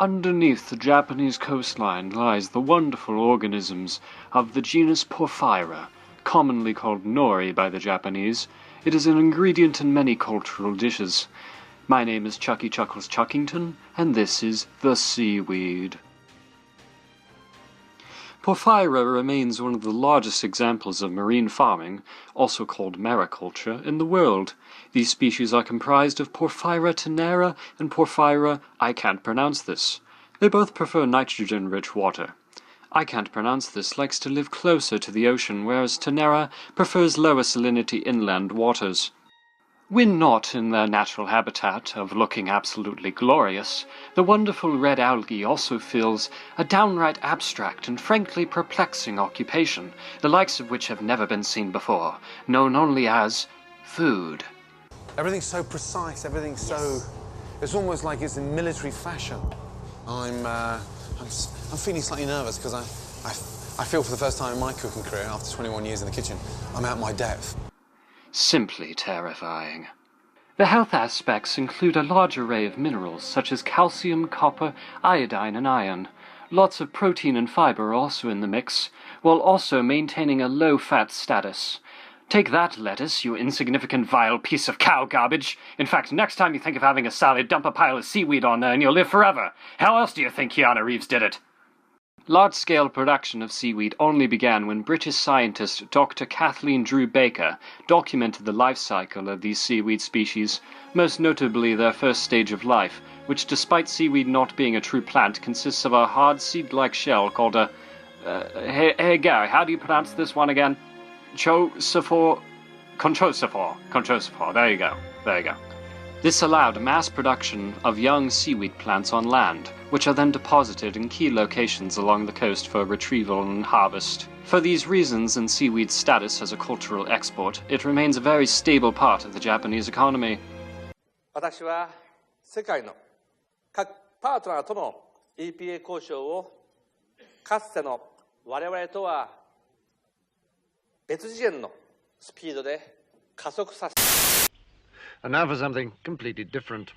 Underneath the Japanese coastline lies the wonderful organisms of the genus Porphyra, commonly called nori by the Japanese. It is an ingredient in many cultural dishes. My name is Chucky Chuckles Chuckington, and this is The Seaweed. Porphyra remains one of the largest examples of marine farming, also called mariculture, in the world. These species are comprised of Porphyra tenera and Porphyra, I can't pronounce this. They both prefer nitrogen-rich water. I can't pronounce this likes to live closer to the ocean, whereas tenera prefers lower salinity inland waters. When not in their natural habitat of looking absolutely glorious, the wonderful red algae also fills a downright abstract and frankly perplexing occupation, the likes of which have never been seen before, known only as food. Everything's so precise, everything's so... It's almost like it's in military fashion. I'm feeling slightly nervous because I feel for the first time in my cooking career, after 21 years in the kitchen, I'm out my depth. Simply terrifying. The health aspects include a large array of minerals such as calcium, copper, iodine, and iron. Lots of protein and fiber are also in the mix, while also maintaining a low-fat status. Take that, lettuce, you insignificant vile piece of cow garbage. In fact, next time you think of having a salad, dump a pile of seaweed on there and you'll live forever. How else do you think Keanu Reeves did it? Large-scale production of seaweed only began when British scientist Dr. Kathleen Drew Baker documented the life cycle of these seaweed species, most notably their first stage of life, which despite seaweed not being a true plant consists of a hard seed-like shell called a... Hey Gary, how do you pronounce this one again? Conchosophore, there you go. This allowed mass production of young seaweed plants on land, which are then deposited in key locations along the coast for retrieval and harvest. For these reasons and seaweed's status as a cultural export, it remains a very stable part of the Japanese economy. 私は世界の各パートナーとの EPA 交渉をかつての我々とは別次元のスピードで加速させ And now for something completely different.